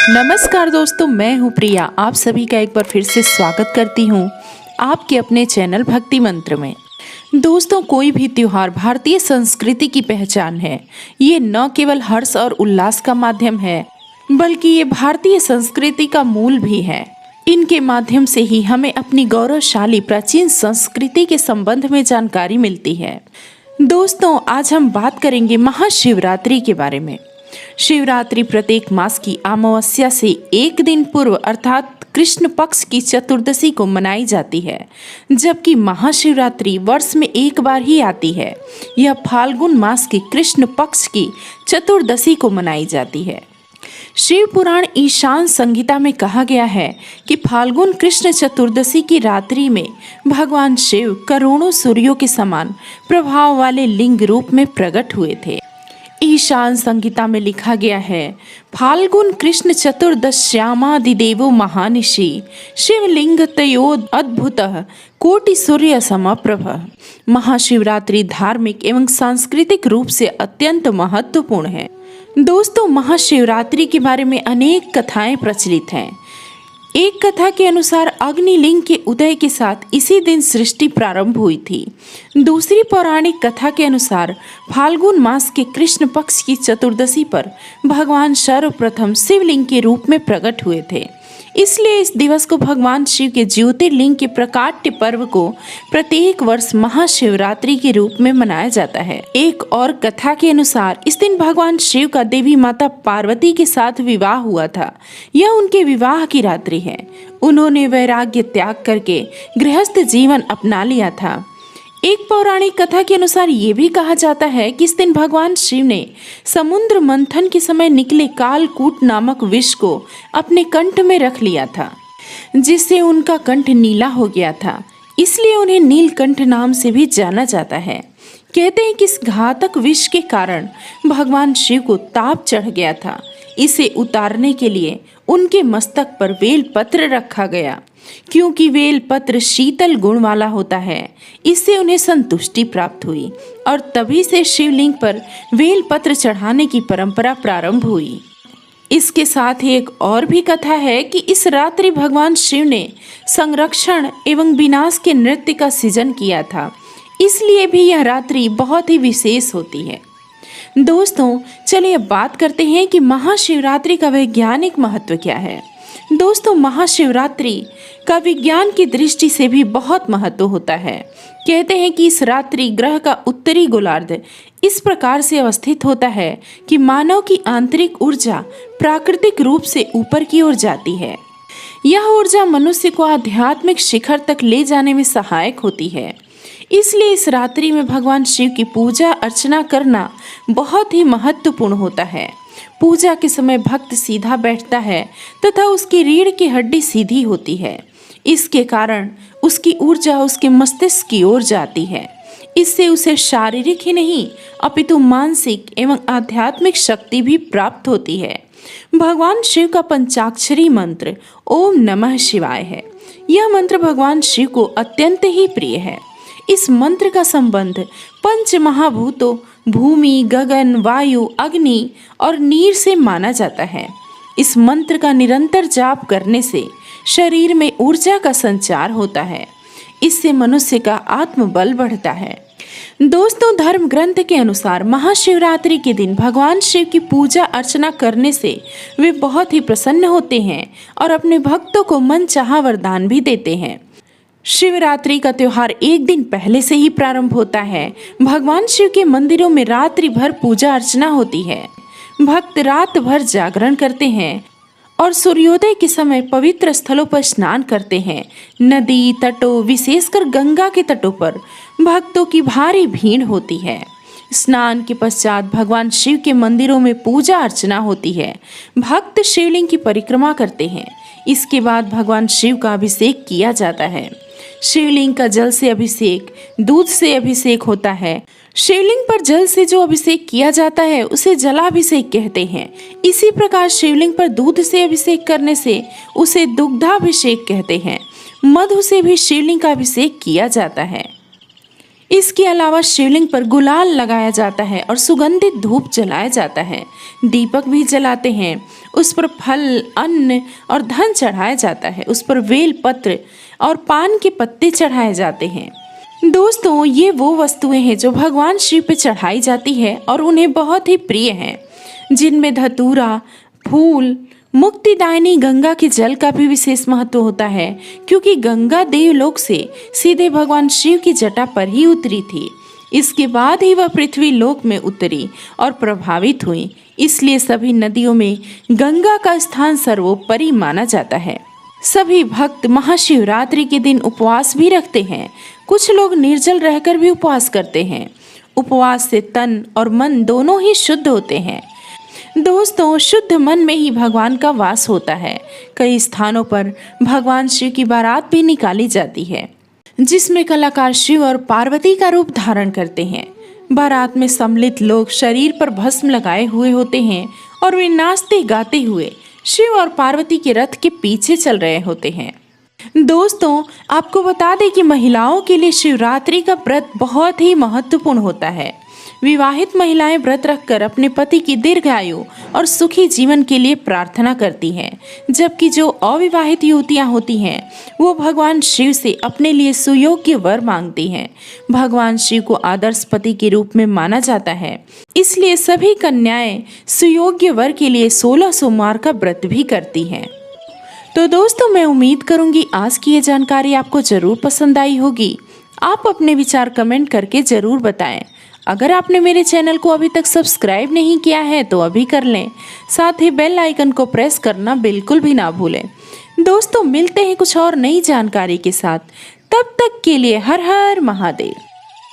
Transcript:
नमस्कार दोस्तों, मैं हूँ प्रिया। आप सभी का एक बार फिर से स्वागत करती हूँ आपके अपने चैनल भक्ति मंत्र में। दोस्तों, कोई भी त्योहार भारतीय संस्कृति की पहचान है। ये न केवल हर्ष और उल्लास का माध्यम है, बल्कि ये भारतीय संस्कृति का मूल भी है। इनके माध्यम से ही हमें अपनी गौरवशाली प्राचीन संस्कृति के संबंध में जानकारी मिलती है। दोस्तों, आज हम बात करेंगे महाशिवरात्रि के बारे में। शिवरात्रि प्रत्येक मास की अमावस्या से एक दिन पूर्व अर्थात कृष्ण पक्ष की चतुर्दशी को मनाई जाती है, जबकि महाशिवरात्रि वर्ष में एक बार ही आती है। यह फाल्गुन मास की कृष्ण पक्ष की चतुर्दशी को मनाई जाती है। शिव पुराण ईशान संहिता में कहा गया है कि फाल्गुन कृष्ण चतुर्दशी की रात्रि में भगवान शिव करोड़ों सूर्यों के समान प्रभाव वाले लिंग रूप में प्रकट हुए थे। ईशान संहिता में लिखा गया है, फाल्गुन कृष्ण चतुर्दश्यामादिदेवो महानिशि शिवलिंग तयोद अद्भुत कोटि सूर्य समप्रभ। महाशिवरात्रि धार्मिक एवं सांस्कृतिक रूप से अत्यंत महत्वपूर्ण है। दोस्तों, महाशिवरात्रि के बारे में अनेक कथाएं प्रचलित हैं। एक कथा के अनुसार अग्निलिंग के उदय के साथ इसी दिन सृष्टि प्रारंभ हुई थी। दूसरी पौराणिक कथा के अनुसार फाल्गुन मास के कृष्ण पक्ष की चतुर्दशी पर भगवान सर्वप्रथम शिवलिंग के रूप में प्रकट हुए थे। इसलिए इस दिवस को भगवान शिव के ज्योतिर्लिंग के प्रकाट्य पर्व को प्रत्येक वर्ष महाशिवरात्रि के रूप में मनाया जाता है। एक और कथा के अनुसार इस दिन भगवान शिव का देवी माता पार्वती के साथ विवाह हुआ था। यह उनके विवाह की रात्रि है। उन्होंने वैराग्य त्याग करके गृहस्थ जीवन अपना लिया था। एक पौराणिक कथा के अनुसार ये भी कहा जाता है कि इस दिन भगवान शिव ने समुद्र मंथन के समय निकले कालकूट नामक विष को अपने कंठ में रख लिया था, जिससे उनका कंठ नीला हो गया था। इसलिए उन्हें नीलकंठ नाम से भी जाना जाता है। कहते हैं कि इस घातक विष के कारण भगवान शिव को ताप चढ़ गया था। इसे उतारने के लिए उनके मस्तक पर बेल पत्र रखा गया। क्योंकि बेल पत्र शीतल गुण वाला होता है, इससे उन्हें संतुष्टि प्राप्त हुई और तभी से शिवलिंग पर बेल पत्र चढ़ाने की परंपरा प्रारंभ हुई। इसके साथ ही एक और भी कथा है कि इस रात्रि भगवान शिव ने संरक्षण एवं विनाश के नृत्य का सृजन किया था। इसलिए भी यह रात्रि बहुत ही विशेष होती है। दोस्तों, चलिए अब बात करते हैं कि महाशिवरात्रि का वैज्ञानिक महत्व क्या है। दोस्तों, महाशिवरात्रि का विज्ञान की दृष्टि से भी बहुत महत्व होता है। कहते हैं कि इस रात्रि ग्रह का उत्तरी गोलार्ध इस प्रकार से अवस्थित होता है कि मानव की आंतरिक ऊर्जा प्राकृतिक रूप से ऊपर की ओर जाती है। यह ऊर्जा मनुष्य को आध्यात्मिक शिखर तक ले जाने में सहायक होती है। इसलिए इस रात्रि में भगवान शिव की पूजा अर्चना करना बहुत ही महत्वपूर्ण होता है। पूजा के समय भक्त सीधा बैठता है तथा उसकी रीढ़ की हड्डी सीधी होती है। इसके कारण उसकी ऊर्जा उसके मस्तिष्क की ओर जाती है। इससे उसे शारीरिक ही नहीं अपितु मानसिक एवं आध्यात्मिक शक्ति भी प्राप्त होती है। भगवान शिव का पंचाक्षरी मंत्र ओम नमः शिवाय है। यह मंत्र भगवान शिव को अत्यंत ही प्रिय है। इस मंत्र का संबंध पंच महाभूतों भूमि, गगन, वायु, अग्नि और नीर से माना जाता है। इस मंत्र का निरंतर जाप करने से शरीर में ऊर्जा का संचार होता है। इससे मनुष्य का आत्मबल बढ़ता है। दोस्तों, धर्म ग्रंथ के अनुसार महाशिवरात्रि के दिन भगवान शिव की पूजा अर्चना करने से वे बहुत ही प्रसन्न होते हैं और अपने भक्तों को मनचाहा वरदान भी देते हैं। शिवरात्रि का त्योहार एक दिन पहले से ही प्रारंभ होता है। भगवान शिव के मंदिरों में रात्रि भर पूजा अर्चना होती है। भक्त रात भर जागरण करते हैं और सूर्योदय के समय पवित्र स्थलों पर स्नान करते हैं। नदी तटों, विशेषकर गंगा के तटों पर भक्तों की भारी भीड़ होती है। स्नान के पश्चात भगवान शिव के मंदिरों में पूजा अर्चना होती है। भक्त शिवलिंग की परिक्रमा करते हैं। इसके बाद भगवान शिव का अभिषेक किया जाता है। शिवलिंग का जल से अभिषेक, दूध से अभिषेक होता है। शिवलिंग पर जल से जो अभिषेक किया जाता है उसे जलाभिषेक कहते हैं। इसी प्रकार शिवलिंग पर दूध से अभिषेक करने से उसे दुग्धाभिषेक कहते हैं। मधु से भी शिवलिंग का अभिषेक किया जाता है। इसके अलावा शिवलिंग पर गुलाल लगाया जाता है और सुगंधित धूप जलाया जाता है। दीपक भी जलाते हैं। उस पर फल, अन्न और धन चढ़ाया जाता है। उस पर बेल पत्र और पान के पत्ते चढ़ाए जाते हैं। दोस्तों, ये वो वस्तुएं हैं जो भगवान शिव पे चढ़ाई जाती है और उन्हें बहुत ही प्रिय हैं, जिनमें धतूरा, फूल, मुक्तिदायिनी गंगा के जल का भी विशेष महत्व होता है, क्योंकि गंगा देवलोक से सीधे भगवान शिव की जटा पर ही उतरी थी। इसके बाद ही वह पृथ्वी लोक में उतरी और प्रभावित हुई। इसलिए सभी नदियों में गंगा का स्थान सर्वोपरि माना जाता है। सभी भक्त महाशिवरात्रि के दिन उपवास भी रखते हैं। कुछ लोग निर्जल रहकर भी उपवास करते हैं। उपवास से तन और मन दोनों ही शुद्ध होते हैं। दोस्तों, शुद्ध मन में ही भगवान का वास होता है। कई स्थानों पर भगवान शिव की बारात भी निकाली जाती है, जिसमें कलाकार शिव और पार्वती का रूप धारण करते हैं। बारात में सम्मिलित लोग शरीर पर भस्म लगाए हुए होते हैं और वे नाचते गाते हुए शिव और पार्वती के रथ के पीछे चल रहे होते हैं। दोस्तों, आपको बता दें कि महिलाओं के लिए शिवरात्रि का व्रत बहुत ही महत्वपूर्ण होता है। विवाहित महिलाएं व्रत रखकर अपने पति की दीर्घायु और सुखी जीवन के लिए प्रार्थना करती हैं, जबकि जो अविवाहित युवतियां होती हैं वो भगवान शिव से अपने लिए सुयोग्य वर मांगती हैं। भगवान शिव को आदर्श पति के रूप में माना जाता है, इसलिए सभी कन्याएं सुयोग्य वर के लिए 16 सोमवार का व्रत भी करती हैं। तो दोस्तों, मैं उम्मीद करूंगी आज की ये जानकारी आपको जरूर पसंद आई होगी। आप अपने विचार कमेंट करके जरूर बताएं। अगर आपने मेरे चैनल को अभी तक सब्सक्राइब नहीं किया है तो अभी कर लें। साथ ही बेल आइकन को प्रेस करना बिल्कुल भी ना भूलें। दोस्तों, मिलते हैं कुछ और नई जानकारी के साथ। तब तक के लिए हर हर महादेव।